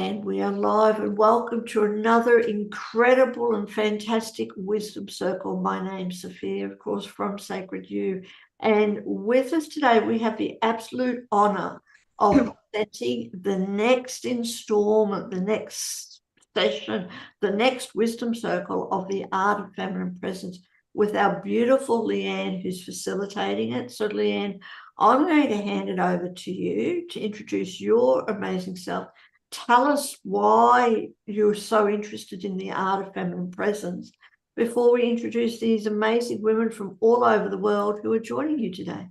And we are live, and welcome to another incredible and fantastic Wisdom Circle. My name's Sophia, of course, from Sacred You. And with us today, we have the absolute honor of presenting the next installment, the next session, the next Wisdom Circle of the Art of Feminine Presence with our beautiful Leanne, who's facilitating it. So Leanne, I'm going to hand it over to you to introduce your amazing self. Tell us why you're so interested in the art of feminine presence before we introduce these amazing women from all over the world who are joining you today.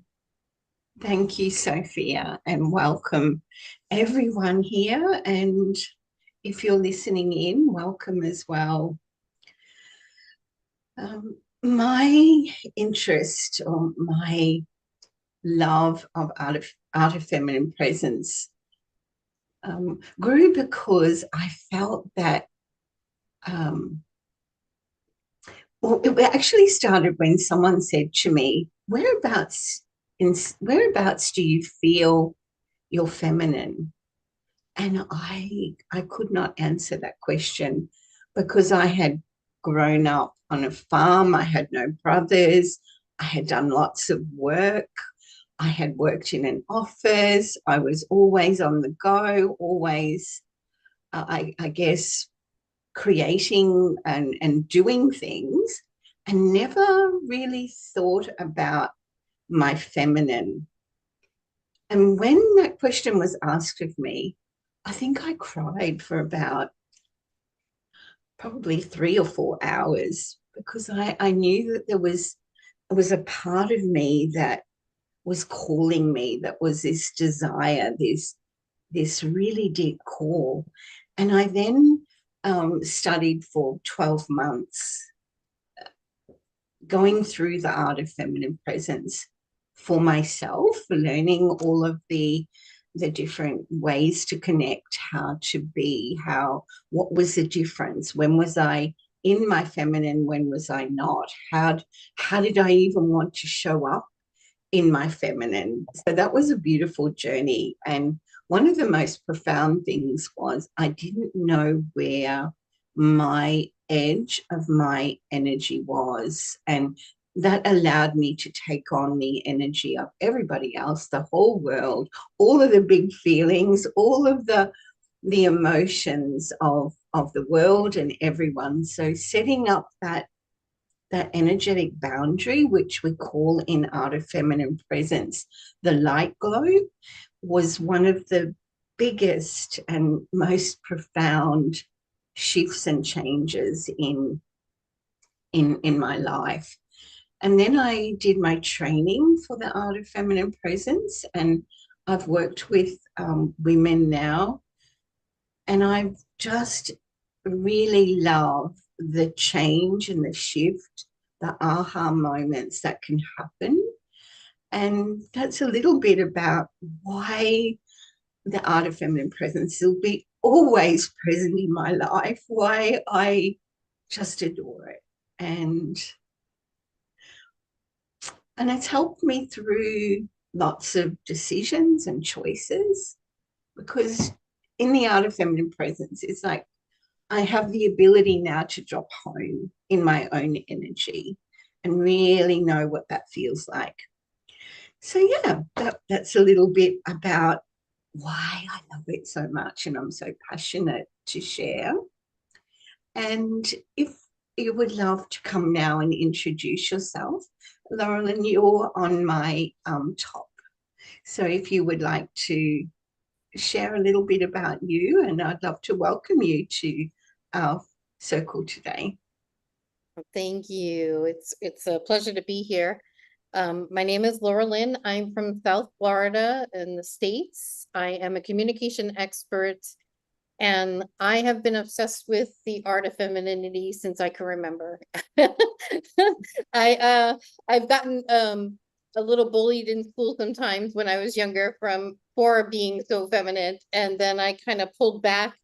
Thank you, Sophia, and welcome everyone here. And if you're listening in, welcome as well. My interest or my love of art of feminine presence grew because I felt that well, it actually started when someone said to me, whereabouts do you feel you're feminine? And I could not answer that question because I had grown up on a farm. I had no brothers. I had done lots of work. I had worked in an office. I was always on the go, always, I guess, creating and doing things, and never really thought about my feminine. And when that question was asked of me, I think I cried for about probably 3 or 4 hours because I knew that there was a part of me that was calling me, that was this desire, this really deep call. And I then studied for 12 months, going through the art of feminine presence for myself, learning all of the different ways to connect, how to be, what was the difference? When was I in my feminine? When was I not? How did I even want to show up in my feminine? So that was a beautiful journey. And one of the most profound things was I didn't know where my edge of my energy was. And that allowed me to take on the energy of everybody else, the whole world, all of the big feelings, all of the emotions of the world and everyone. So setting up that energetic boundary, which we call in art of feminine presence, the light glow, was one of the biggest and most profound shifts and changes in my life. And then I did my training for the art of feminine presence, and I've worked with women now, and I've just really love the change and the shift, the aha moments that can happen. And that's a little bit about why the art of feminine presence will be always present in my life, why I just adore it. And it's helped me through lots of decisions and choices, because in the art of feminine presence, it's like I have the ability now to drop home in my own energy and really know what that feels like. So yeah, that's a little bit about why I love it so much and I'm so passionate to share. And if you would love to come now and introduce yourself, Laurelyn, you're on my top. So if you would like to share a little bit about you, and I'd love to welcome you to our circle today. Thank you. It's a pleasure to be here. My name is Laura Lynn. I'm from South Florida in the States. I am a communication expert, and I have been obsessed with the art of femininity since I can remember. I've gotten a little bullied in school sometimes when I was younger for being so feminine, and then I kind of pulled back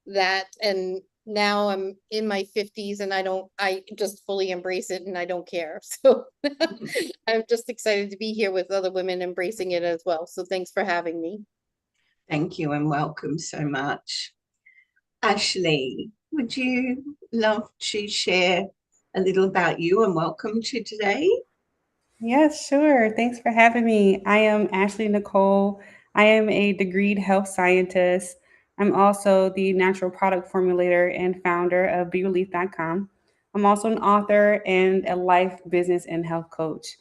that, and now I'm in my 50s and I just fully embrace it and I don't care. So I'm just excited to be here with other women embracing it as well. So thanks for having me. Thank you and welcome so much. Ashley, would you love to share a little about you and welcome to today? Yes, sure. Thanks for having me. I am Ashley Nicole. I am a degreed health scientist. I'm also the natural product formulator and founder of BeRelief.com. I'm also an author and a life, business, and health coach.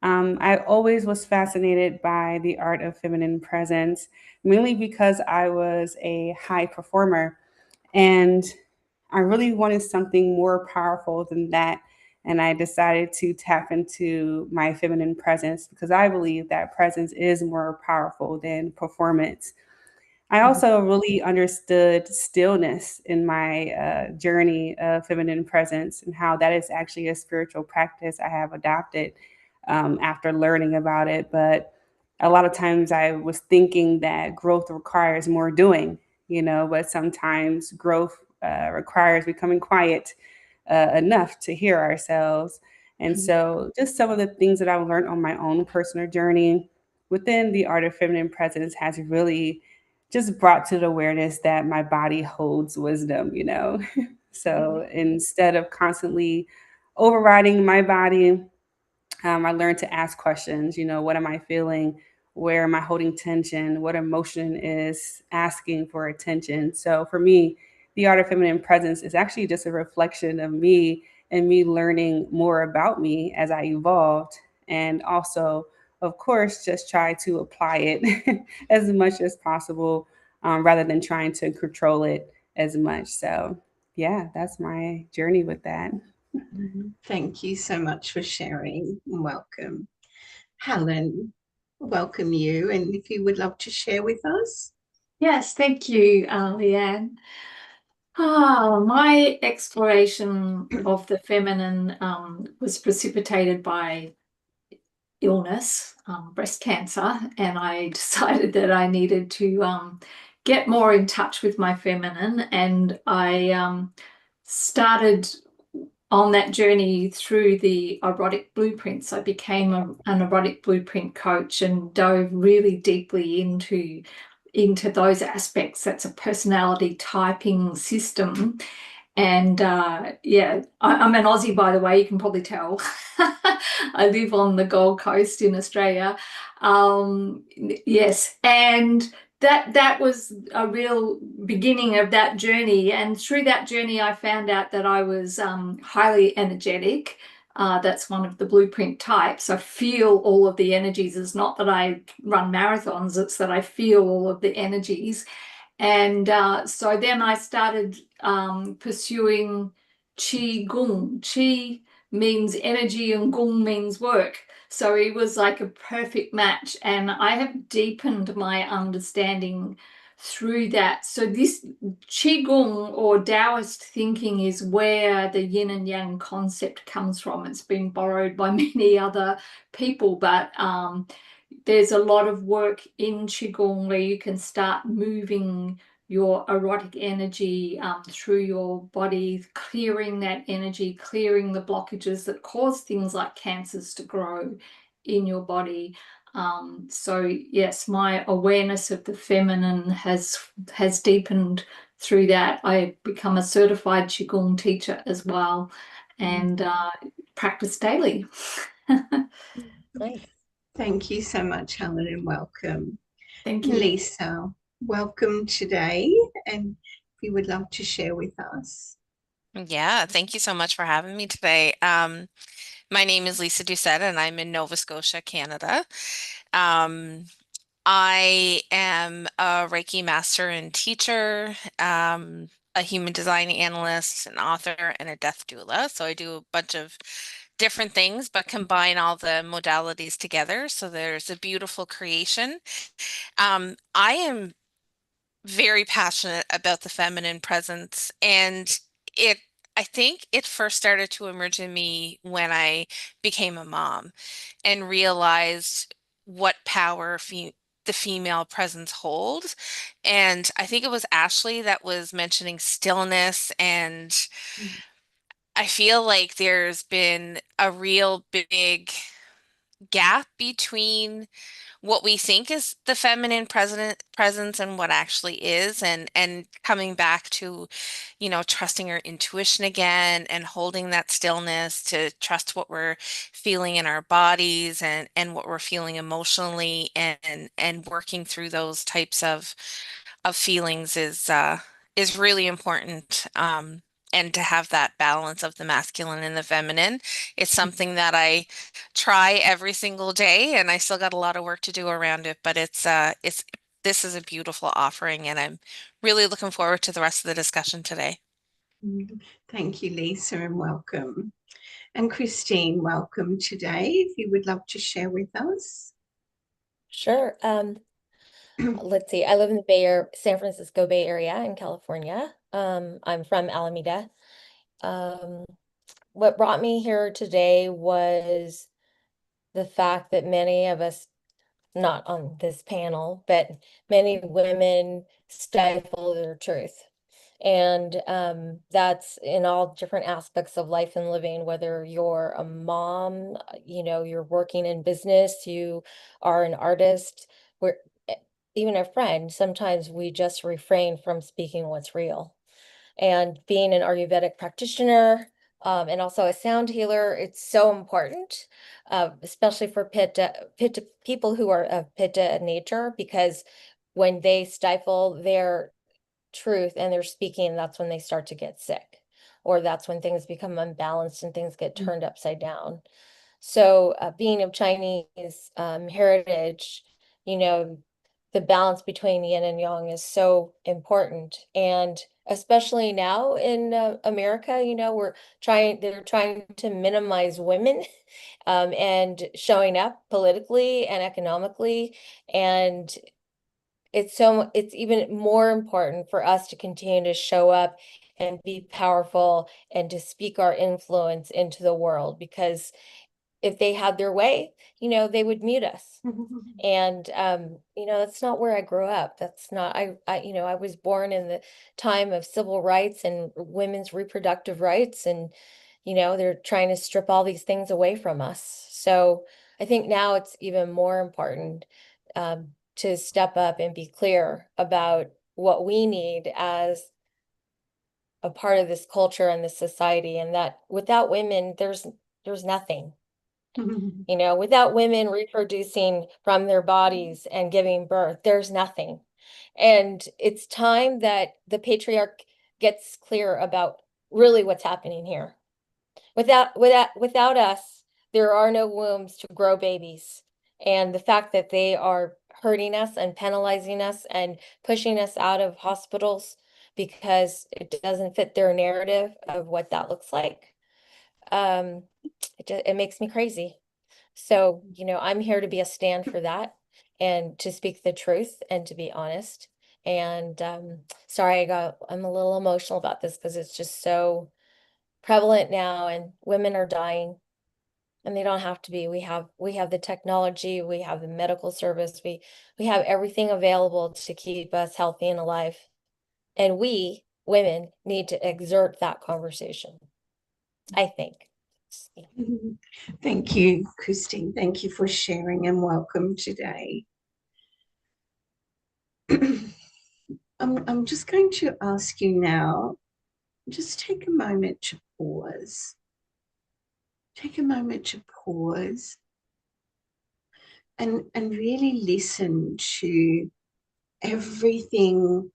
I always was fascinated by the art of feminine presence, mainly because I was a high performer. And I really wanted something more powerful than that. And I decided to tap into my feminine presence because I believe that presence is more powerful than performance. I also really understood stillness in my journey of feminine presence and how that is actually a spiritual practice I have adopted after learning about it. But a lot of times I was thinking that growth requires more doing, but sometimes growth requires becoming quiet enough to hear ourselves. And so, just some of the things that I've learned on my own personal journey within the art of feminine presence has really just brought to the awareness that my body holds wisdom. So instead of constantly overriding my body, I learned to ask questions. What am I feeling? Where am I holding tension? What emotion is asking for attention? So for me, the art of feminine presence is actually just a reflection of me and me learning more about me as I evolved. And also, of course, just try to apply it as much as possible rather than trying to control it as much. So, yeah, that's my journey with that. Thank you so much for sharing and welcome. Helen, welcome you. And if you would love to share with us. Yes, thank you, Leanne. My exploration of the feminine was precipitated by illness, breast cancer, and I decided that I needed to get more in touch with my feminine, and I started on that journey through the erotic blueprints. I became an erotic blueprint coach and dove really deeply into those aspects. That's a personality typing system. And yeah, I'm an Aussie, by the way, you can probably tell. I live on the Gold Coast in Australia. Yes, and that was a real beginning of that journey. And through that journey, I found out that I was highly energetic. That's one of the blueprint types. I feel all of the energies. It's not that I run marathons, it's that I feel all of the energies. And so then I started pursuing Qi Gong. Qi means energy and Gong means work. So it was like a perfect match. And I have deepened my understanding through that. So this Qigong or Taoist thinking is where the yin and yang concept comes from. It's been borrowed by many other people, but there's a lot of work in Qigong where you can start moving your erotic energy through your body, clearing that energy, clearing the blockages that cause things like cancers to grow in your body. So yes, my awareness of the feminine has deepened through that. I become a certified Qigong teacher as well, and practice daily. Great. Thank you so much, Helen, and welcome. Thank you. Lisa, welcome today. And if you would love to share with us. Yeah, thank you so much for having me today. My name is Lisa Doucette, and I'm in Nova Scotia, Canada. Um, I am a Reiki master and teacher, a human design analyst, an author, and a death doula. So I do a bunch of different things, but combine all the modalities together. So there's a beautiful creation. I am very passionate about the feminine presence, and it I think it first started to emerge in me when I became a mom and realized what power the female presence holds. And I think it was Ashley that was mentioning stillness, and I feel like there's been a real big gap between what we think is the feminine presence and what actually is, and coming back to, trusting our intuition again and holding that stillness to trust what we're feeling in our bodies and what we're feeling emotionally, and working through those types of feelings is really important. And to have that balance of the masculine and the feminine, it's something that I try every single day, and I still got a lot of work to do around it, but it's this is a beautiful offering, and I'm really looking forward to the rest of the discussion today. Thank you, Lisa, and welcome. And Christine, welcome today. If you would love to share with us. Sure. Let's see. I live in the San Francisco Bay Area in California. I'm from Alameda. What brought me here today was the fact that many of us, not on this panel, but many women stifle their truth. And that's in all different aspects of life and living, whether you're a mom, you're working in business, you are an artist, we're even a friend, sometimes we just refrain from speaking what's real. And being an Ayurvedic practitioner, and also a sound healer, it's so important, especially for pitta people who are of pitta nature, because when they stifle their truth and they're speaking, that's when they start to get sick, or that's when things become unbalanced and things get turned upside down. So being of Chinese heritage, the balance between yin and yang is so important. And especially now in America, they're trying to minimize women and showing up politically and economically. And it's even more important for us to continue to show up and be powerful and to speak our influence into the world, because if they had their way, they would mute us. And that's not where I grew up. That's not, I was born in the time of civil rights and women's reproductive rights, and they're trying to strip all these things away from us. So I think now it's even more important to step up and be clear about what we need as a part of this culture and this society, and that without women, there's nothing. Without women reproducing from their bodies and giving birth, there's nothing. And it's time that the patriarch gets clear about really what's happening here. Without us, there are no wombs to grow babies. And the fact that they are hurting us and penalizing us and pushing us out of hospitals because it doesn't fit their narrative of what that looks like, it makes me crazy. So, I'm here to be a stand for that and to speak the truth and to be honest. And sorry, I'm a little emotional about this because it's just so prevalent now, and women are dying, and they don't have to be. We have the technology, we have the medical service, we have everything available to keep us healthy and alive. And we women need to exert that conversation, I think. Thank you, Christine. Thank you for sharing, and welcome today. I'm just going to ask you now, just take a moment to pause. Take a moment to pause and really listen to everything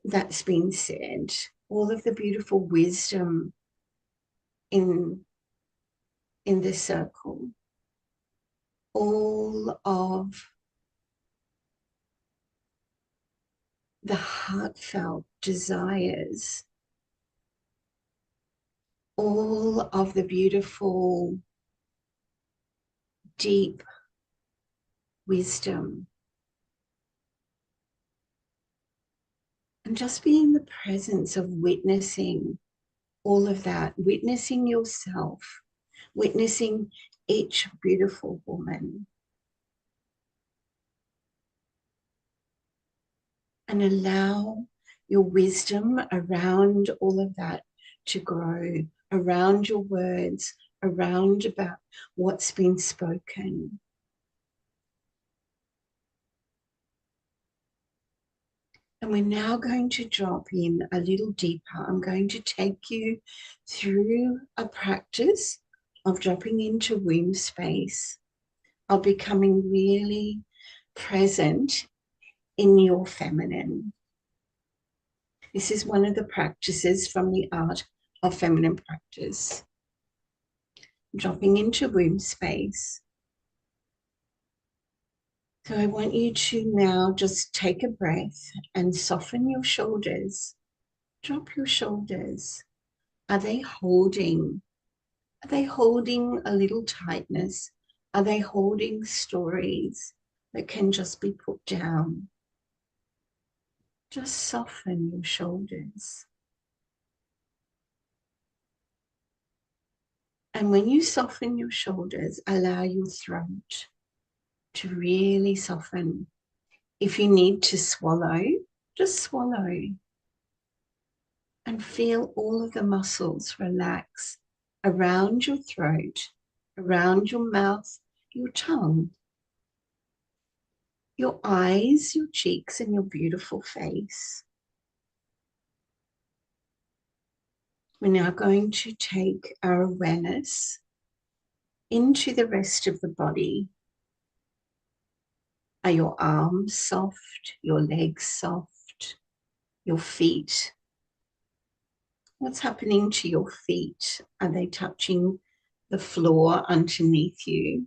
that's been said, all of the beautiful wisdom in this circle, all of the heartfelt desires, all of the beautiful, deep wisdom. And just be in the presence of witnessing all of that, witnessing yourself, witnessing each beautiful woman. And allow your wisdom around all of that to grow, around your words, around about what's been spoken. And we're now going to drop in a little deeper. I'm going to take you through a practice of dropping into womb space, of becoming really present in your feminine. This is one of the practices from the art of feminine practice. Dropping into womb space. So I want you to now just take a breath and soften your shoulders. Drop your shoulders. Are they holding? Are they holding a little tightness? Are they holding stories that can just be put down? Just soften your shoulders. And when you soften your shoulders, allow your throat to really soften. If you need to swallow, just swallow. And feel all of the muscles relax around your throat, around your mouth, your tongue, your eyes, your cheeks, and your beautiful face. We're now going to take our awareness into the rest of the body. Are your arms soft, your legs soft, your feet? What's happening to your feet? Are they touching the floor underneath you?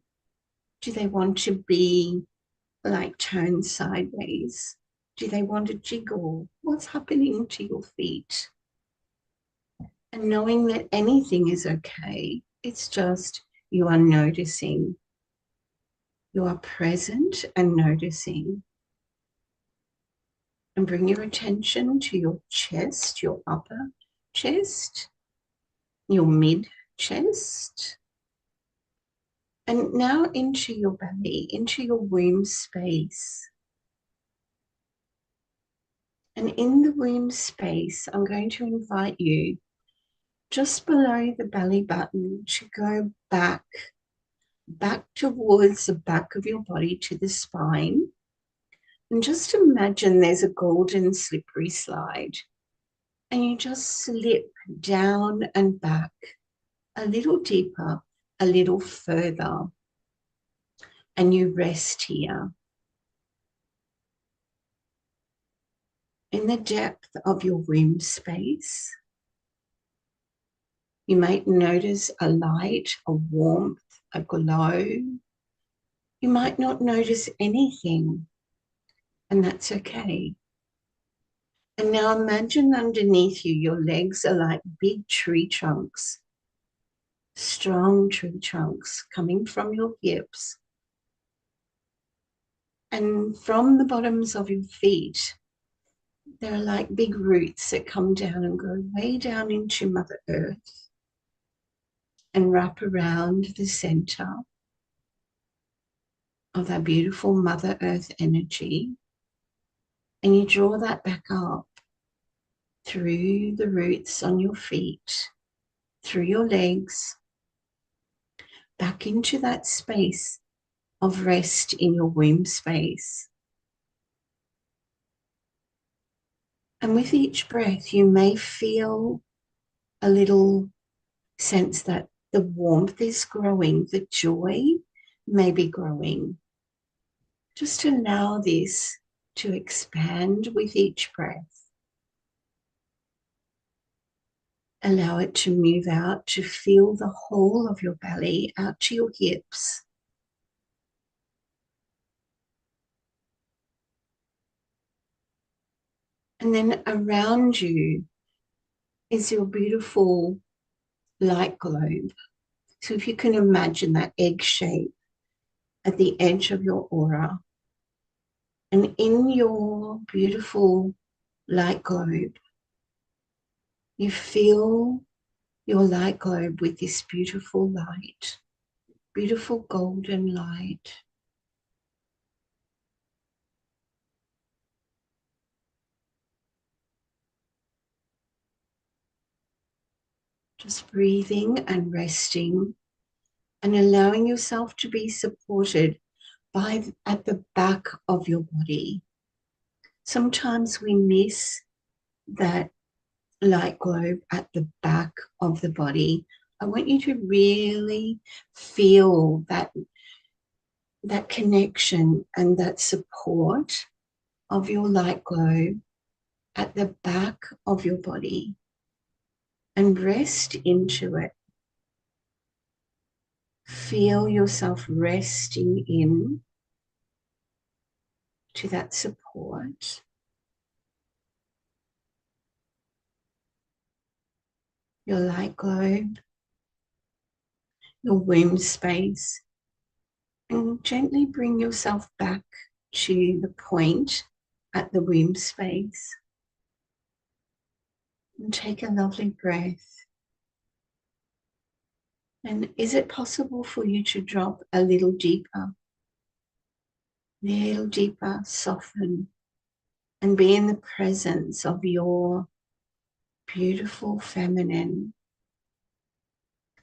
Do they want to be like turned sideways? Do they want to jiggle? What's happening to your feet? And knowing that anything is okay, it's just you are noticing. You are present and noticing. And bring your attention to your chest, your upper chest, your mid chest, and now into your belly, into your womb space. And in the womb space, I'm going to invite you just below the belly button to go back towards the back of your body to the spine. And just imagine there's a golden slippery slide. And you just slip down and back a little deeper, a little further. And you rest here. In the depth of your womb space, you might notice a light, a warmth, a glow. You might not notice anything, and that's okay. And now imagine underneath you, your legs are like big tree trunks, strong tree trunks coming from your hips. And from the bottoms of your feet, there are like big roots that come down and go way down into Mother Earth and wrap around the center of that beautiful Mother Earth energy. And you draw that back up through the roots on your feet, through your legs, back into that space of rest in your womb space. And with each breath, you may feel a little sense that the warmth is growing, the joy may be growing. Just allow this to expand with each breath. Allow it to move out, to feel the whole of your belly out to your hips. And then around you is your beautiful light globe. So if you can imagine that egg shape at the edge of your aura, and in your beautiful light globe, you fill your light globe with this beautiful light, beautiful golden light. Just breathing and resting and allowing yourself to be supported by at the back of your body. Sometimes we miss that light globe at the back of the body. I want you to really feel that connection and that support of your light globe at the back of your body, and rest into it. Feel yourself resting in to that support. Your light globe, your womb space, and gently bring yourself back to the point at the womb space. And take a lovely breath. And is it possible for you to drop a little deeper, soften, and be in the presence of your beautiful feminine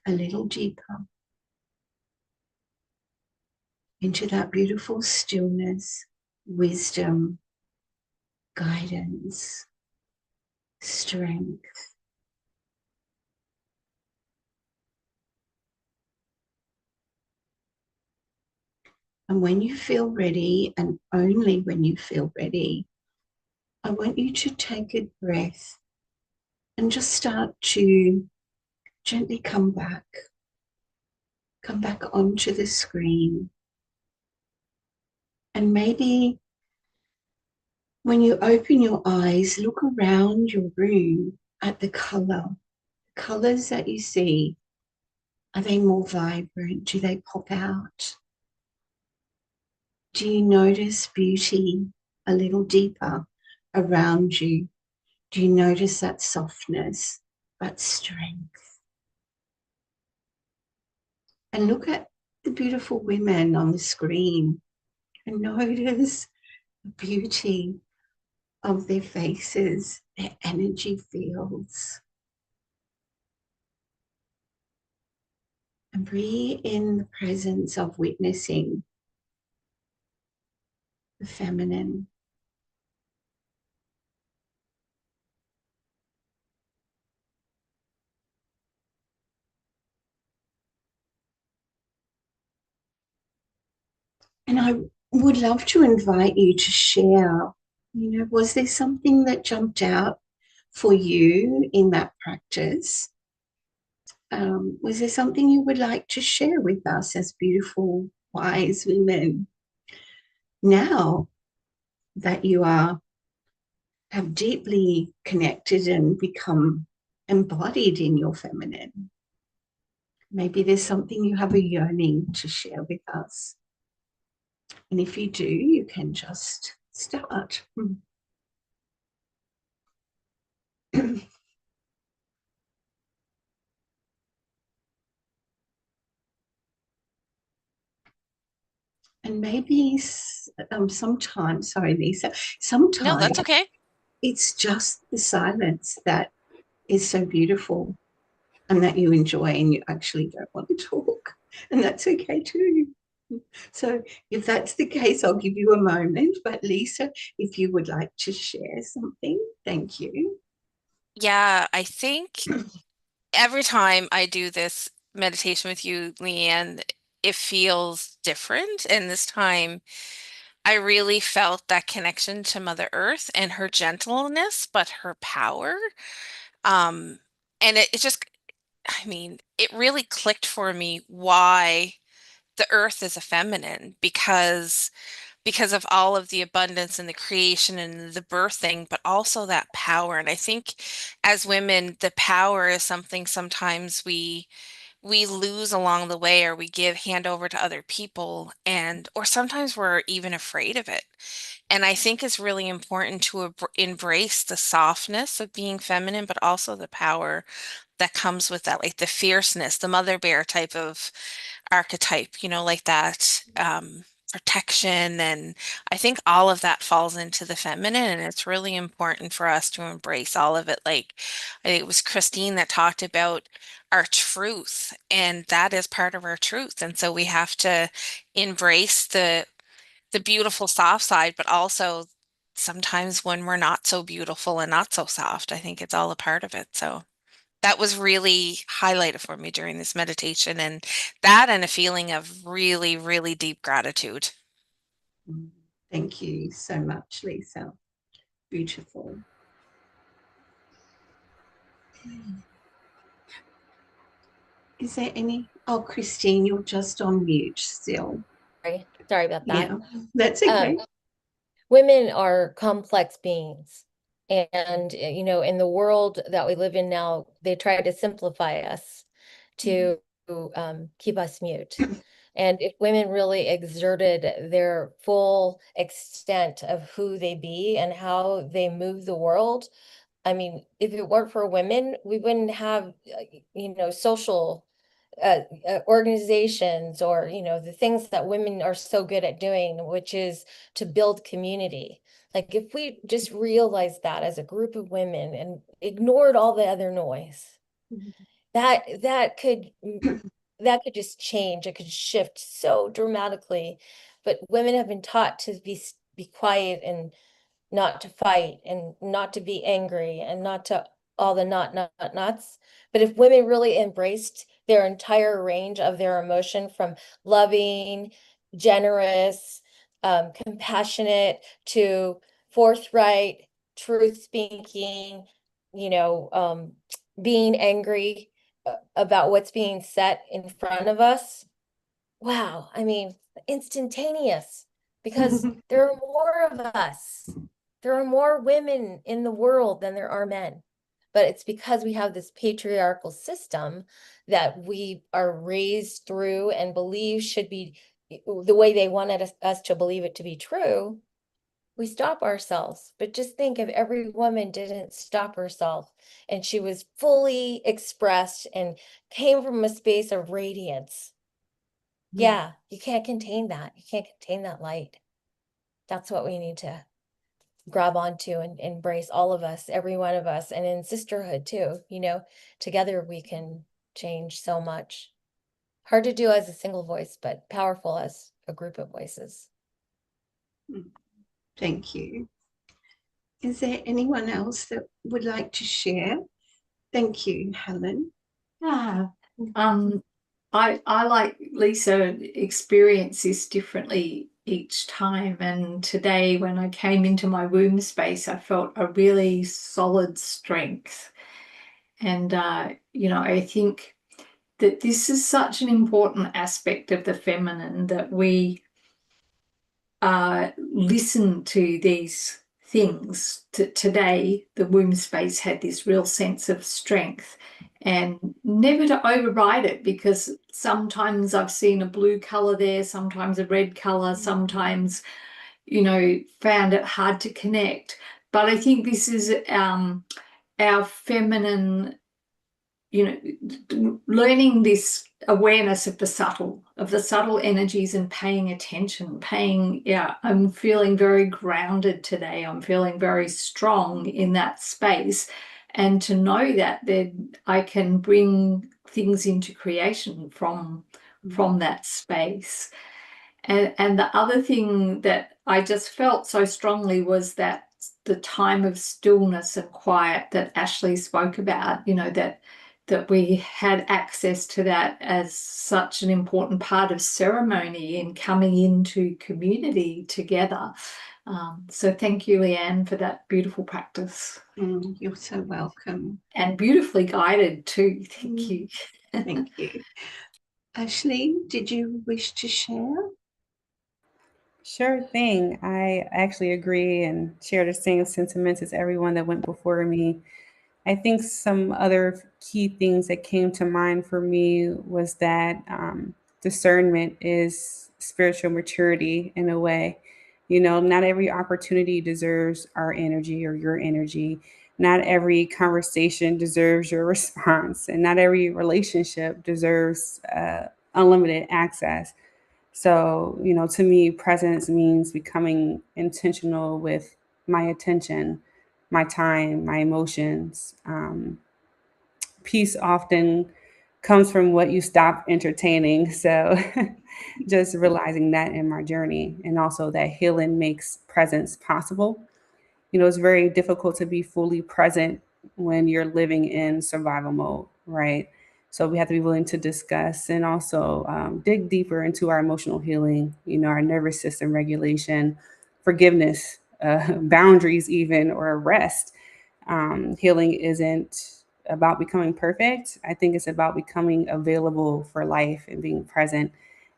a little deeper into that beautiful stillness, wisdom, guidance, strength. And when you feel ready, and only when you feel ready, I want you to take a breath and just start to gently come back onto the screen. And maybe when you open your eyes, look around your room at the colors that you see. Are they more vibrant? Do they pop out? Do you notice beauty a little deeper around you? Do you notice that softness, that strength? And look at the beautiful women on the screen and notice the beauty of their faces, their energy fields. And be in the presence of witnessing the feminine. And I would love to invite you to share, was there something that jumped out for you in that practice? Was there something you would like to share with us as beautiful, wise women? Now that you have deeply connected and become embodied in your feminine, maybe there's something you have a yearning to share with us. And if you do, you can just start. And maybe sometimes, sorry, Lisa, No, sometimes that's okay. it's just the silence that is so beautiful and that you enjoy, and you actually don't want to talk. And that's okay too. So if that's the case, I'll give you a moment. But Lisa, if you would like to share something, thank you. Yeah, I think every time I do this meditation with you, Leanne, it feels different. And this time I really felt that connection to Mother Earth and her gentleness, but her power. Um, and it just, I mean, it really clicked for me why the earth is a feminine because of all of the abundance and the creation and the birthing, but also that power. And I think as women, the power is something sometimes we lose along the way, or we give hand over to other people, and or sometimes we're even afraid of it. And I think it's really important to embrace the softness of being feminine, but also the power that comes with that, like the fierceness, the mother bear type of archetype, like that protection. And I think all of that falls into the feminine, and it's really important for us to embrace all of it. Like, I think it was Christine that talked about our truth, and that is part of our truth. And so we have to embrace the beautiful soft side, but also sometimes when we're not so beautiful and not so soft. I think it's all a part of it. So that was really highlighted for me during this meditation, and that and a feeling of really, really deep gratitude. Thank you so much, Lisa. Beautiful. Is there any? Oh, Christine, you're just on mute still. Sorry about that. Yeah, that's okay. Women are complex beings. And, in the world that we live in now, they try to simplify us to keep us mute. And if women really exerted their full extent of who they be and how they move the world, I mean, if it weren't for women, we wouldn't have, social organizations or, the things that women are so good at doing, which is to build community. Like if we just realized that as a group of women and ignored all the other noise, that could just change. It could shift so dramatically. But women have been taught to be quiet and not to fight and not to be angry and not to all the nots. But if women really embraced their entire range of their emotion, from loving, generous, compassionate to forthright, truth speaking, being angry about what's being set in front of us. Wow, I mean, instantaneous, because there are more of us. There are more women in the world than there are men. But it's because we have this patriarchal system that we are raised through and believe should be the way they wanted us to believe it to be true. We stop ourselves. But just think if every woman didn't stop herself and she was fully expressed and came from a space of radiance. Yeah, you can't contain that. You can't contain that light. That's what we need to grab onto and embrace, all of us, every one of us, and in sisterhood too. Together we can change so much. Hard to do as a single voice, but powerful as a group of voices. Thank you. Is there anyone else that would like to share? Thank you, Helen. Yeah. I like Lisa experience this differently each time. And today when I came into my womb space, I felt a really solid strength. And, I think that this is such an important aspect of the feminine, that we listen to these things. Today, the womb space had this real sense of strength, and never to override it, because sometimes I've seen a blue color there, sometimes a red color, sometimes, found it hard to connect. But I think this is our feminine, learning this awareness of the subtle energies and paying attention, I'm feeling very grounded today. I'm feeling very strong in that space. And to know that then I can bring things into creation from that space. And the other thing that I just felt so strongly was that the time of stillness and quiet that Ashley spoke about, that we had access to that as such an important part of ceremony in coming into community together. So thank you, Leanne, for that beautiful practice. You're so welcome. And beautifully guided too. Thank you. Thank you. Ashley, did you wish to share? Sure thing. I actually agree and share the same sentiments as everyone that went before me. I think some other key things that came to mind for me was that discernment is spiritual maturity in a way. Not every opportunity deserves our energy or your energy. Not every conversation deserves your response, and not every relationship deserves unlimited access. So, to me, presence means becoming intentional with my attention, my time, my emotions. Peace often comes from what you stop entertaining. So, just realizing that in my journey, and also that healing makes presence possible it's very difficult to be fully present when you're living in survival mode, right? So we have to be willing to discuss and also dig deeper into our emotional healing, our nervous system regulation, forgiveness, boundaries, even, or rest. Healing isn't about becoming perfect. I think it's about becoming available for life and being present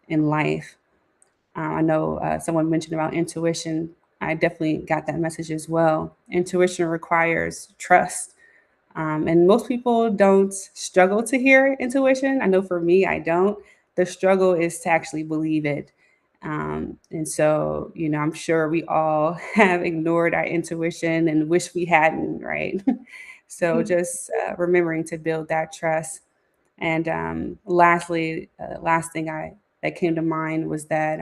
in life. I know someone mentioned about intuition. I definitely got that message as well. Intuition requires trust. And most people don't struggle to hear intuition. I know for me, I don't. The struggle is to actually believe it. And so, I'm sure we all have ignored our intuition and wish we hadn't, right? So just remembering to build that trust. And lastly, last thing that came to mind was that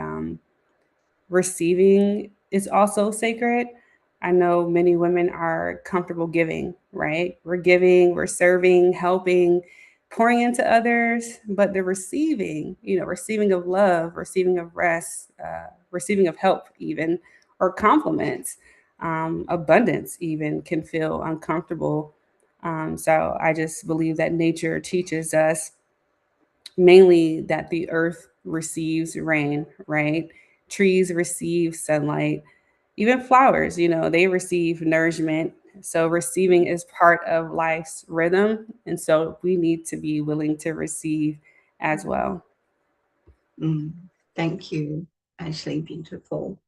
receiving is also sacred. I know many women are comfortable giving, right? We're giving, we're serving, helping, pouring into others, but the receiving, receiving of love, receiving of rest, receiving of help, even, or compliments, abundance, even can feel uncomfortable. So I just believe that nature teaches us mainly that the earth receives rain, right? Trees receive sunlight, even flowers, they receive nourishment. So receiving is part of life's rhythm. And so we need to be willing to receive as well. Thank you, Ashley. Beautiful.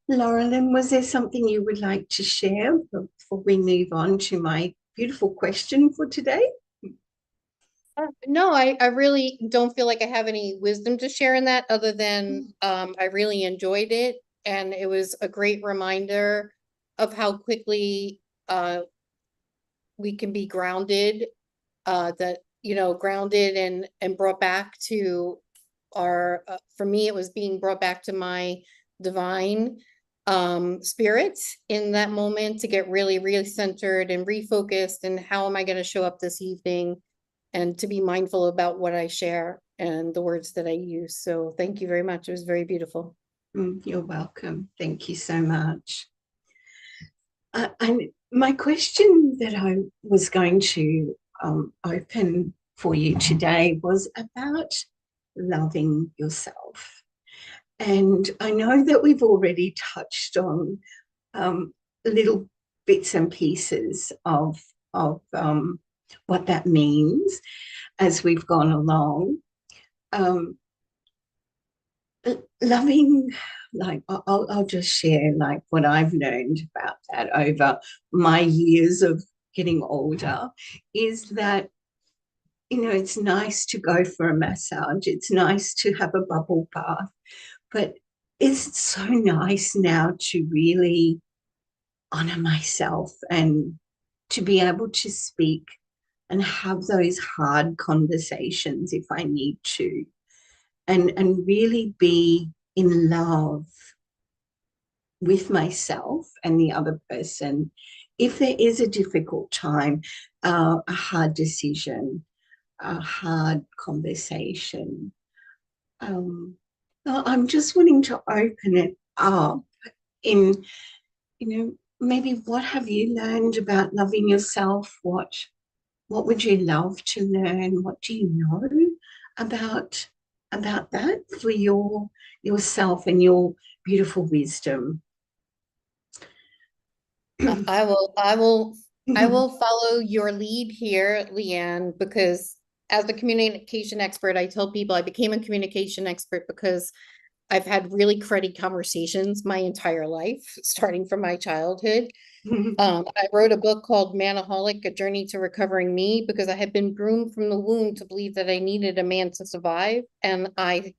Lauren, was there something you would like to share before we move on to my beautiful question for today? No, I really don't feel like I have any wisdom to share in that other than I really enjoyed it. And it was a great reminder of how quickly we can be grounded, grounded and brought back to our, for me, it was being brought back to my divine spirit in that moment to get really, really centered and refocused. And how am I going to show up this evening? And to be mindful about what I share and the words that I use. So thank you very much. It was very beautiful. You're welcome. Thank you so much. And my question that I was going to open for you today was about loving yourself. And I know that we've already touched on little bits and pieces of what that means as we've gone along. Loving, like, I'll just share like what I've learned about that over my years of getting older, is that it's nice to go for a massage, it's nice to have a bubble bath, but it's so nice now to really honor myself and to be able to speak and have those hard conversations if I need to, and really be in love with myself and the other person. If there is a difficult time, a hard decision, a hard conversation, I'm just wanting to open it up in, maybe what have you learned about loving yourself? What would you love to learn? What do you know about that for yourself and your beautiful wisdom? I will follow your lead here, Leanne, because as a communication expert, I tell people I became a communication expert because I've had really cruddy conversations my entire life, starting from my childhood. I wrote a book called Manaholic, A Journey to Recovering Me, because I had been groomed from the womb to believe that I needed a man to survive. And I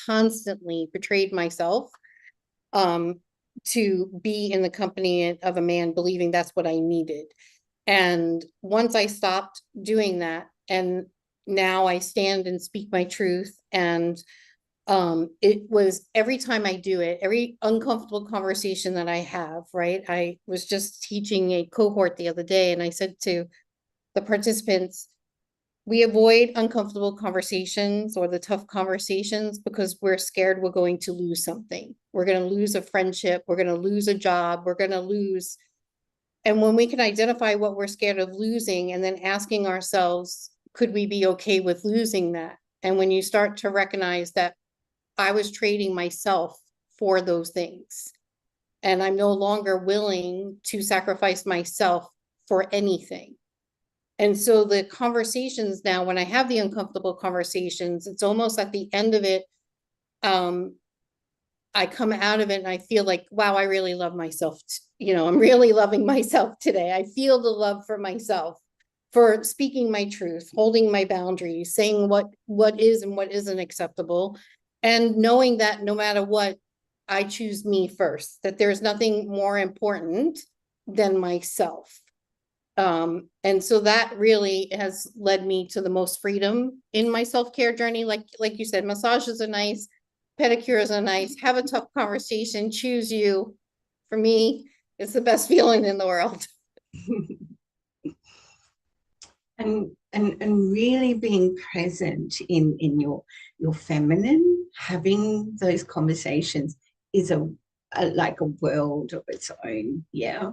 constantly betrayed myself to be in the company of a man, believing that's what I needed. And once I stopped doing that, and now I stand and speak my truth, and it was every time I do it, every uncomfortable conversation that I have, right? I was just teaching a cohort the other day, and I said to the participants, we avoid uncomfortable conversations or the tough conversations because we're scared we're going to lose something, we're going to lose a friendship, we're going to lose a job, we're going to lose. And when we can identify what we're scared of losing and then asking ourselves, could we be okay with losing that? And when you start to recognize that I was trading myself for those things, and I'm no longer willing to sacrifice myself for anything. And so the conversations now, when I have the uncomfortable conversations, it's almost at the end of it, I come out of it and I feel like, wow, I really love myself. I'm really loving myself today. I feel the love for myself, for speaking my truth, holding my boundaries, saying what is and what isn't acceptable, and knowing that no matter what, I choose me first, that there's nothing more important than myself. And so that really has led me to the most freedom in my self-care journey. Like you said, massages are nice, pedicures are nice, have a tough conversation, choose you. For me, it's the best feeling in the world. And really being present in your feminine, having those conversations is a like a world of its own. Yeah.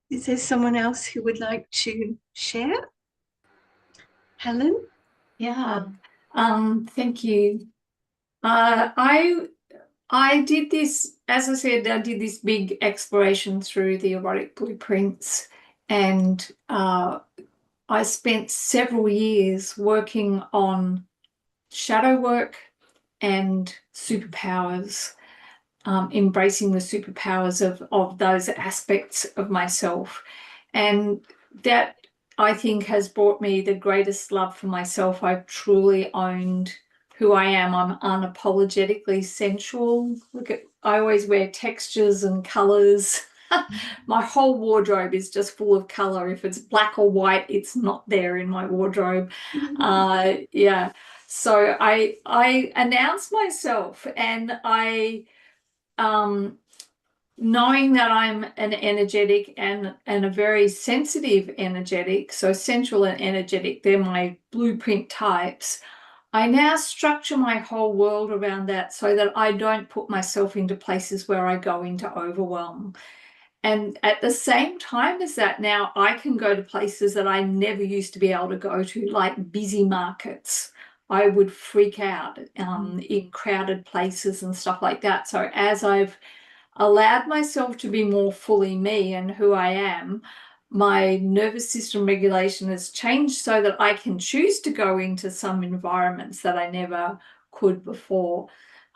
Is there someone else who would like to share? Helen? Yeah. Thank you. I did this, as I said, I did this big exploration through the erotic blueprints, and I spent several years working on shadow work and superpowers, embracing the superpowers of those aspects of myself. And that, I think, has brought me the greatest love for myself. I've truly owned who I am. I'm unapologetically sensual. I always wear textures and colors. My whole wardrobe is just full of color. If it's black or white, it's not there in my wardrobe. Yeah. So I announce myself, and knowing that I'm an energetic and a very sensitive energetic, so sensual and energetic, they're my blueprint types. I now structure my whole world around that so that I don't put myself into places where I go into overwhelm. And at the same time as that, now I can go to places that I never used to be able to go to, like busy markets. I would freak out in crowded places and stuff like that. So as I've allowed myself to be more fully me and who I am, my nervous system regulation has changed so that I can choose to go into some environments that I never could before.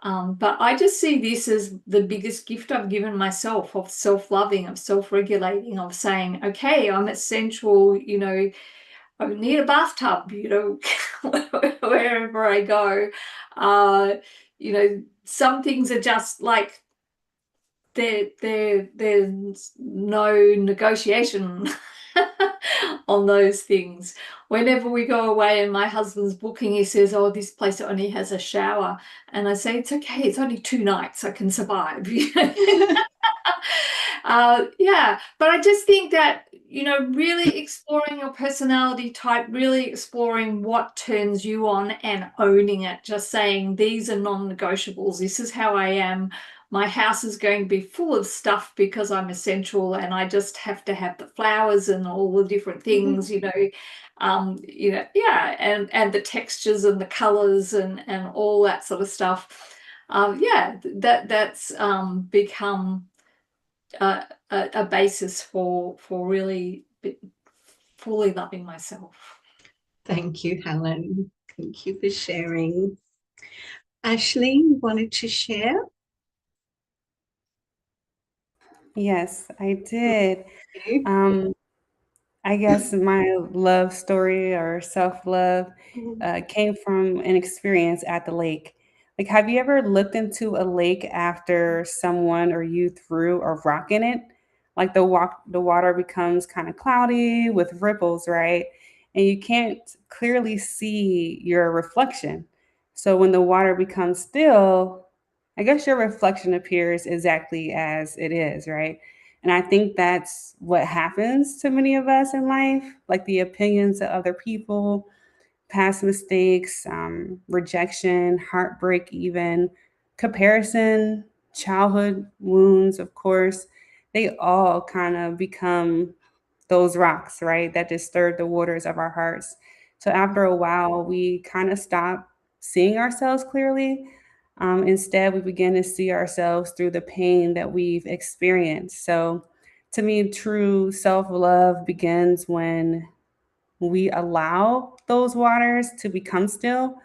But I just see this as the biggest gift I've given myself, of self-loving, of self-regulating, of saying, okay, I'm essential, I need a bathtub, wherever I go. Some things are just like, there's no negotiation on those things. Whenever we go away and my husband's booking, he says, oh, this place only has a shower. And I say, it's okay, it's only 2 nights, I can survive. Yeah, but I just think that, really exploring your personality type, really exploring what turns you on and owning it, just saying, these are non-negotiables. This is how I am. My house is going to be full of stuff because I'm essential, and I just have to have the flowers and all the different things, yeah, and the textures and the colors and all that sort of stuff. Yeah, that's become a basis for really fully loving myself. Thank you, Helen. Thank you for sharing. Ashley, you wanted to share? Yes, I did. I guess my love story or self-love came from an experience at the lake. Like, have you ever looked into a lake after someone or you threw a rock in it? Like the water becomes kind of cloudy with ripples, right? And you can't clearly see your reflection. So when the water becomes still, I guess your reflection appears exactly as it is, right? And I think that's what happens to many of us in life, like the opinions of other people past mistakes, rejection, heartbreak, even comparison, childhood wounds, of course, they all kind of become those rocks, right? That disturb the waters of our hearts. So after a while, we kind of stop seeing ourselves clearly. Instead, we begin to see ourselves through the pain that we've experienced. So to me, true self love begins when we allow those waters to become still.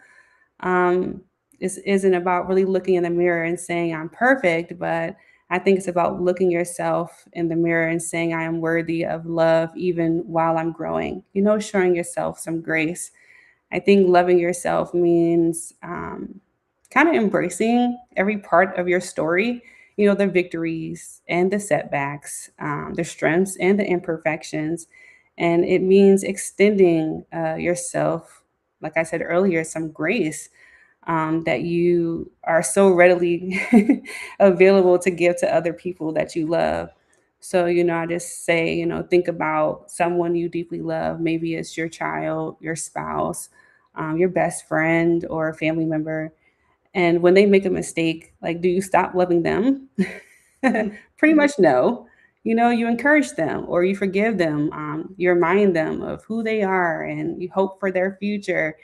Um, this isn't about really looking in the mirror and saying I'm perfect, but I think it's about looking yourself in the mirror and saying I am worthy of love even while I'm growing. Showing yourself some grace. I think loving yourself means kind of embracing every part of your story, the victories and the setbacks, the strengths and the imperfections. And it means extending yourself, like I said earlier, some grace that you are so readily available to give to other people that you love. So, I just say, think about someone you deeply love. Maybe it's your child, your spouse, your best friend, or a family member. And when they make a mistake, like, do you stop loving them? Pretty much no. You encourage them or you forgive them. You remind them of who they are and you hope for their future.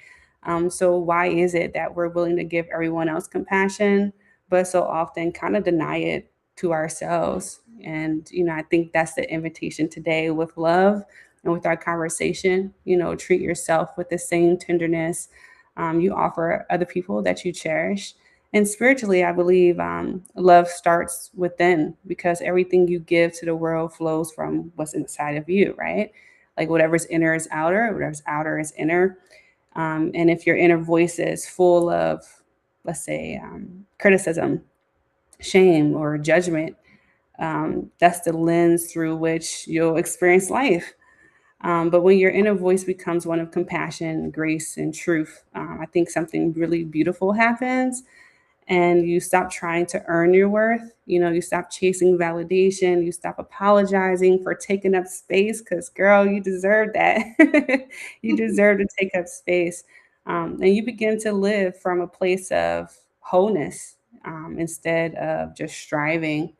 So, why is it that we're willing to give everyone else compassion, but so often kind of deny it to ourselves? And, I think that's the invitation today with love and with our conversation. Treat yourself with the same tenderness you offer other people that you cherish. And spiritually, I believe love starts within because everything you give to the world flows from what's inside of you, right? Like whatever's inner is outer, whatever's outer is inner. And if your inner voice is full of, let's say, criticism, shame, or judgment, that's the lens through which you'll experience life. But when your inner voice becomes one of compassion, grace, and truth, I think something really beautiful happens and you stop trying to earn your worth. You stop chasing validation. You stop apologizing for taking up space because, girl, you deserve that. You deserve to take up space. And you begin to live from a place of wholeness instead of just striving.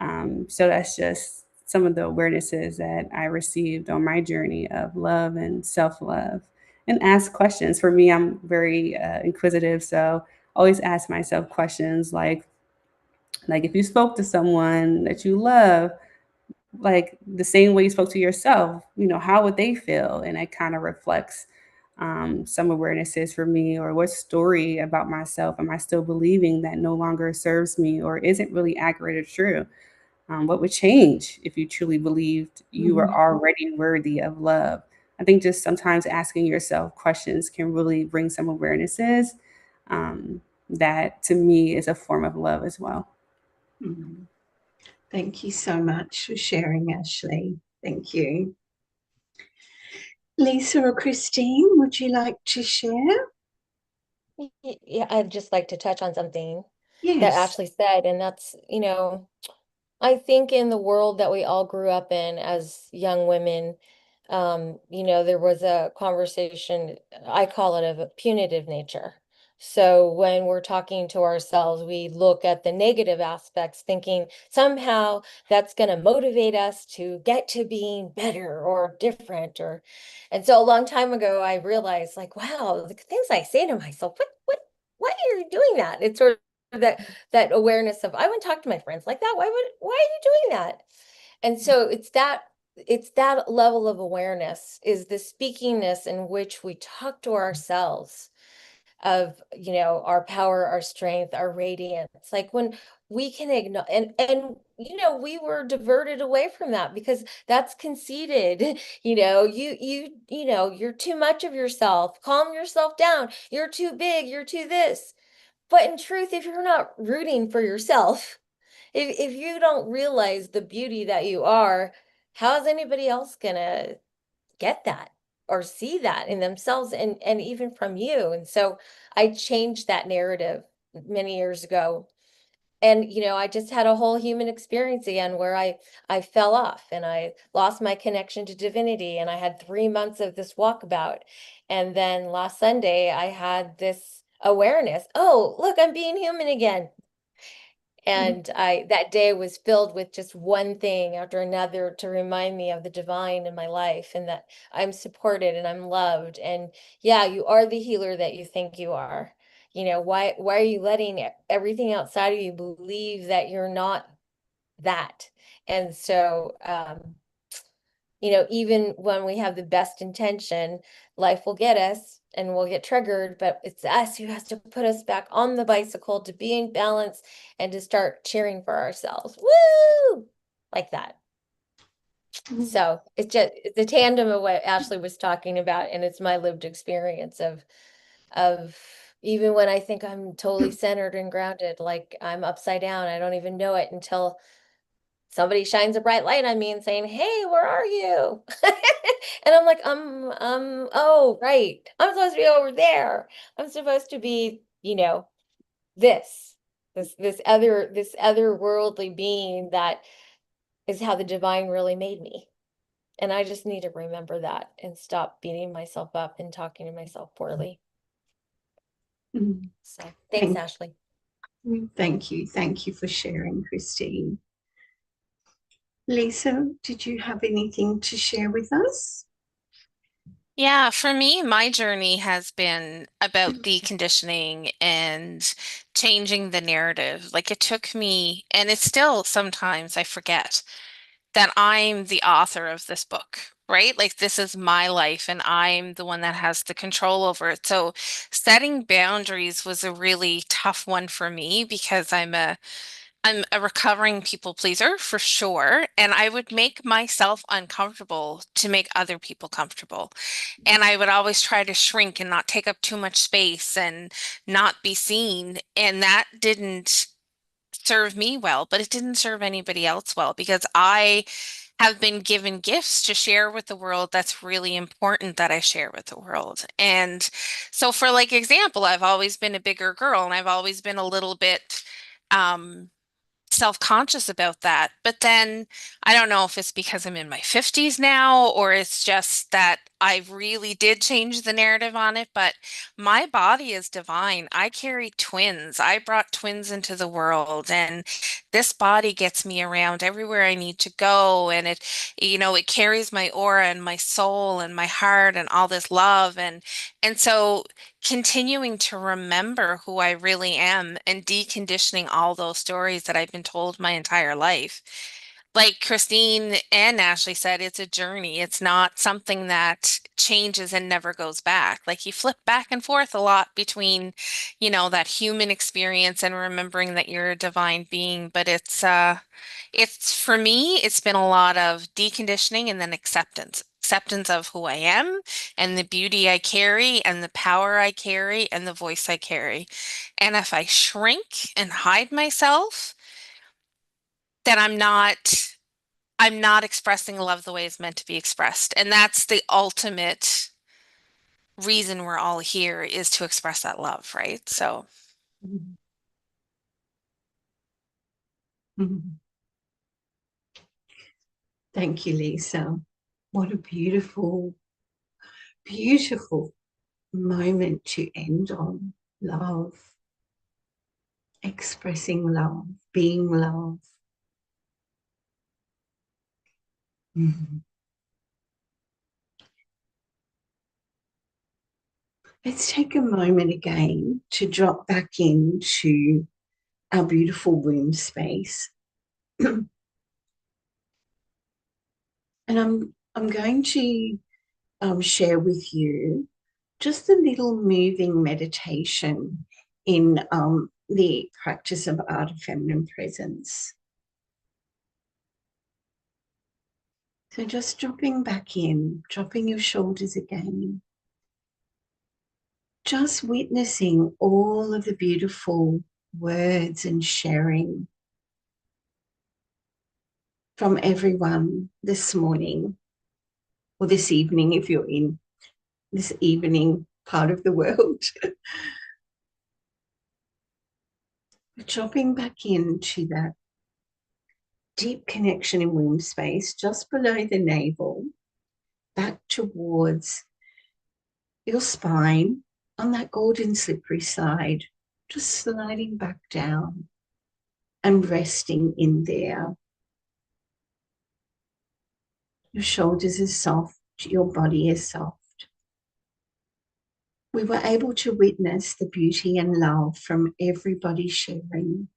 So that's just some of the awarenesses that I received on my journey of love and self love and ask questions. For me, I'm very inquisitive. So always ask myself questions like if you spoke to someone that you love, like the same way you spoke to yourself, how would they feel? And it kind of reflects some awarenesses for me or what story about myself am I still believing that no longer serves me or isn't really accurate or true? What would change if you truly believed you were already worthy of love? I think just sometimes asking yourself questions can really bring some awarenesses that to me is a form of love as well. Mm. Thank you so much for sharing, Ashley. Thank you. Lisa or Christine, would you like to share? Yeah, I'd just like to touch on something that Yes. Ashley said, and that's, I think in the world that we all grew up in as young women, there was a conversation, I call it of a punitive nature. So when we're talking to ourselves, we look at the negative aspects, thinking somehow that's going to motivate us to get to being better or different and so a long time ago I realized like, wow, the things I say to myself, why are you doing that? It's sort of that awareness of I wouldn't talk to my friends like that. Why are you doing that? And so it's that level of awareness is the speakingness in which we talk to ourselves of our power, our strength, our radiance, like when we can ignore we were diverted away from that because that's conceited. You're too much of yourself, calm yourself down, you're too big, you're too this. But in truth, if you're not rooting for yourself, if you don't realize the beauty that you are, how's anybody else gonna get that or see that in themselves and even from you? And so I changed that narrative many years ago And I just had a whole human experience again where I fell off and I lost my connection to divinity, and I had 3 months of this walkabout. And then last Sunday I had this awareness, oh, look, I'm being human again. And that day was filled with just one thing after another to remind me of the divine in my life, and that I'm supported and I'm loved. And yeah, you are the healer that you think you are. Why are you letting everything outside of you believe that you're not that? And so even when we have the best intention, life will get us and we'll get triggered, but it's us who has to put us back on the bicycle to be in balance and to start cheering for ourselves. Woo! Like that. So it's a tandem of what Ashley was talking about, and it's my lived experience of even when I think I'm totally centered and grounded, like I'm upside down, I don't even know it until somebody shines a bright light on me and saying, "Hey, where are you?" And I'm like, oh, right. I'm supposed to be over there. I'm supposed to be, this, this other worldly being that is how the divine really made me. And I just need to remember that and stop beating myself up and talking to myself poorly. So thanks, Ashley. Thank you. Thank you for sharing, Christine. Lisa, did you have anything to share with us? Yeah, for me, my journey has been about deconditioning and changing the narrative. Like it took me, and it's still sometimes I forget that I'm the author of this book, right? Like this is my life and I'm the one that has the control over it. So setting boundaries was a really tough one for me because I'm a recovering people pleaser for sure, and I would make myself uncomfortable to make other people comfortable. And I would always try to shrink and not take up too much space and not be seen. And that didn't serve me well, but it didn't serve anybody else well because I have been given gifts to share with the world that's really important that I share with the world. And so for like example, I've always been a bigger girl and I've always been a little bit um self-conscious about that. But then I don't know if it's because I'm in my 50s now or it's just that I really did change the narrative on it. But my body is divine. I carry twins. I brought twins into the world, and this body gets me around everywhere I need to go. And it carries my aura and my soul and my heart and all this love. And so continuing to remember who I really am and deconditioning all those stories that I've been told my entire life. Like Christine and Ashley said, it's a journey. It's not something that changes and never goes back. Like you flip back and forth a lot between, that human experience and remembering that you're a divine being. But it's for me, it's been a lot of deconditioning and then acceptance of who I am and the beauty I carry and the power I carry and the voice I carry. And if I shrink and hide myself, then I'm not expressing love the way it's meant to be expressed. And that's the ultimate reason we're all here is to express that love, right? So Thank you, Lisa. What a beautiful, beautiful moment to end on. Love, expressing love, being love. Let's take a moment again to drop back into our beautiful womb space. And I'm going to share with you just a little moving meditation in the practice of art of feminine presence. So just dropping back in, dropping your shoulders again, just witnessing all of the beautiful words and sharing from everyone this morning or this evening if you're in this evening part of the world. Dropping back into that deep connection in womb space, just below the navel, back towards your spine on that golden slippery slide, just sliding back down and resting in there. Your shoulders are soft, your body is soft. We were able to witness the beauty and love from everybody sharing.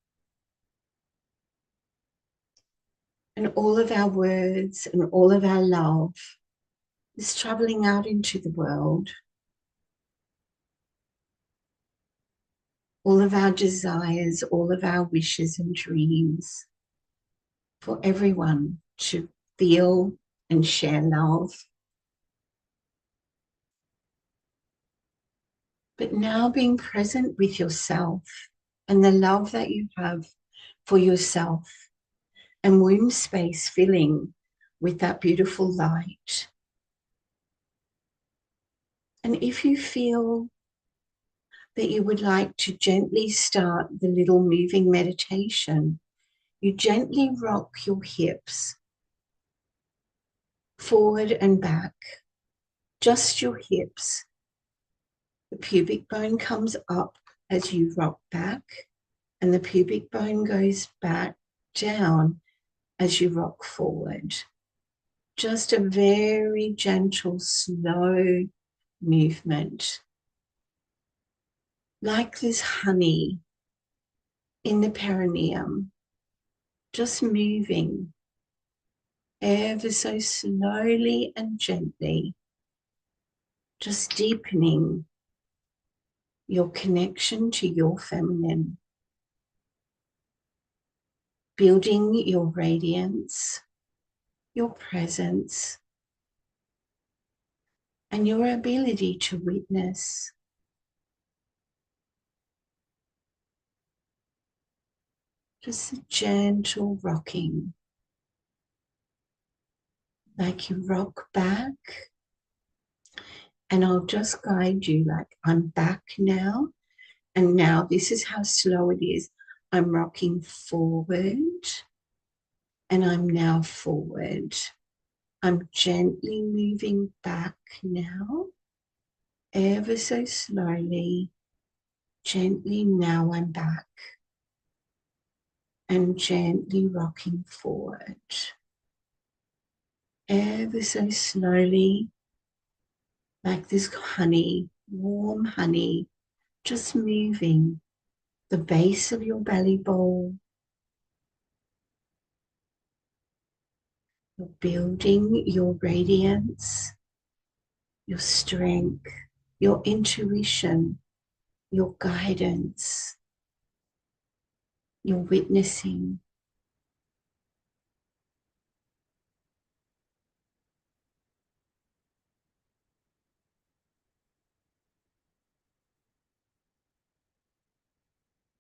And all of our words and all of our love is traveling out into the world. All of our desires, all of our wishes and dreams for everyone to feel and share love. But now being present with yourself and the love that you have for yourself, and womb space filling with that beautiful light. And if you feel that you would like to gently start the little moving meditation, you gently rock your hips forward and back, just your hips. The pubic bone comes up as you rock back, and the pubic bone goes back down as you rock forward. Just a very gentle, slow movement. Like this honey in the perineum, just moving ever so slowly and gently, just deepening your connection to your feminine, building your radiance, your presence, and your ability to witness. Just a gentle rocking, like you rock back, and I'll just guide you like I'm back now, and now this is how slow it is. I'm rocking forward, and I'm now forward. I'm gently moving back now, ever so slowly, gently. Now I'm back, and gently rocking forward, ever so slowly, like this honey, warm honey, just moving the base of your belly bowl. You're building your radiance, your strength, your intuition, your guidance, your witnessing.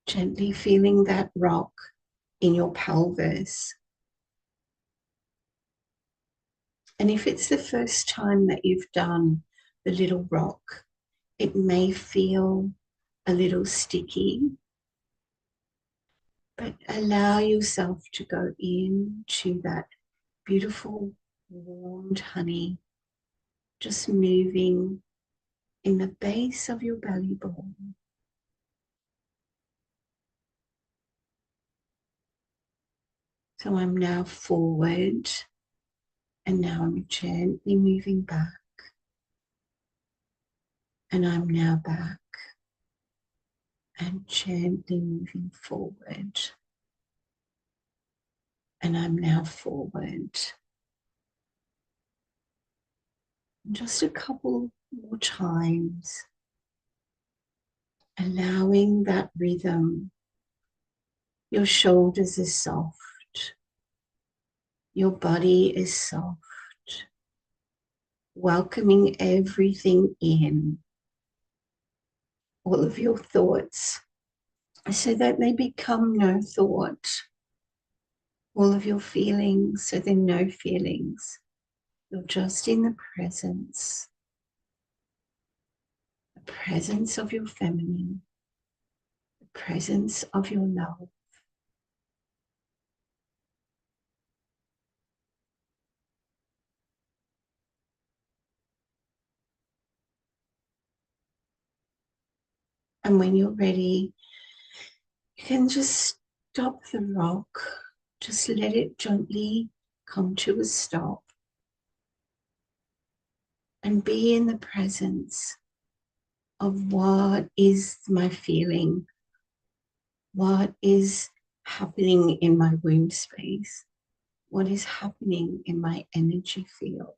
Gently feeling that rock in your pelvis. And if it's the first time that you've done the little rock, it may feel a little sticky, but allow yourself to go into that beautiful warmed honey, just moving in the base of your belly button. So I'm now forward, and now I'm gently moving back, and I'm now back and gently moving forward, and I'm now forward. Just a couple more times, allowing that rhythm. Your shoulders are soft, your body is soft, welcoming everything in, all of your thoughts, so that they become no thought, all of your feelings so they're no feelings. You're just in the presence of your feminine, the presence of your love. And when you're ready, you can just stop the rock. Just let it gently come to a stop. And be in the presence of what is my feeling, what is happening in my womb space, what is happening in my energy field,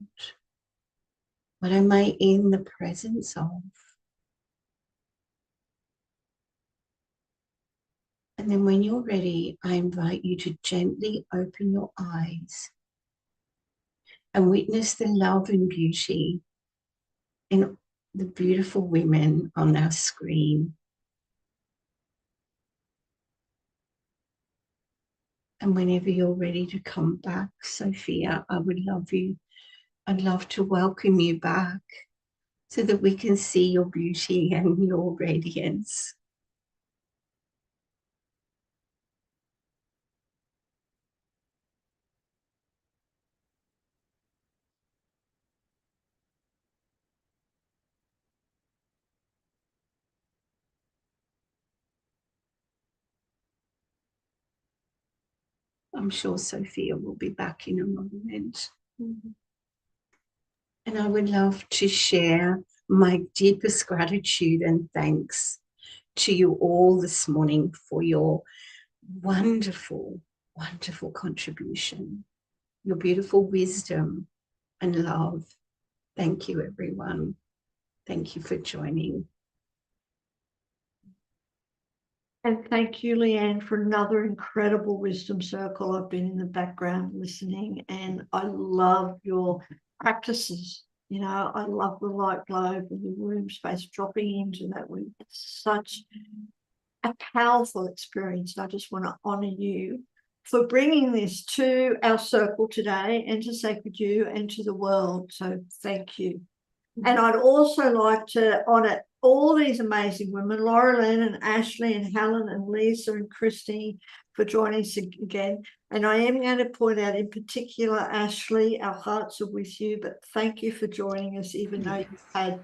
what am I in the presence of? And then when you're ready, I invite you to gently open your eyes and witness the love and beauty in the beautiful women on our screen. And whenever you're ready to come back, Sophia, I would love you. I'd love to welcome you back so that we can see your beauty and your radiance. I'm sure Sophia will be back in a moment. And I would love to share my deepest gratitude and thanks to you all this morning for your wonderful, wonderful contribution, your beautiful wisdom and love. Thank you, everyone. Thank you for joining. And thank you, Leanne, for another incredible wisdom circle. I've been in the background listening, and I love your practices. You know, I love the light globe and the room space dropping into that room. It's such a powerful experience. I just want to honor you for bringing this to our circle today and to Sacred You and to the world. So thank you. And I'd also like to honour all these amazing women, Laura Lynn and Ashley and Helen and Lisa and Christine, for joining us again. And I am going to point out in particular, Ashley, our hearts are with you, but thank you for joining us, even though you've had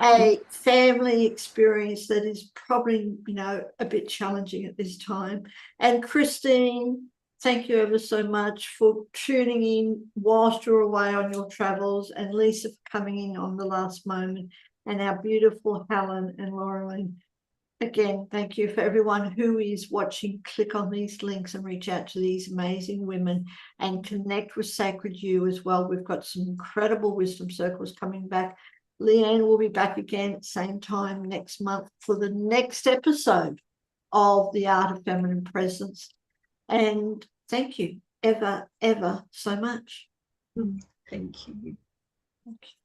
a family experience that is probably, you know, a bit challenging at this time. And Christine, thank you ever so much for tuning in whilst you're away on your travels, and Lisa for coming in on the last moment, and our beautiful Helen and Laureline. Again, thank you. For everyone who is watching, click on these links and reach out to these amazing women and connect with Sacred You as well. We've got some incredible wisdom circles coming back. Leanne will be back again same time next month for the next episode of The Art of Feminine Presence. And thank you ever, ever so much. Thank you. Okay.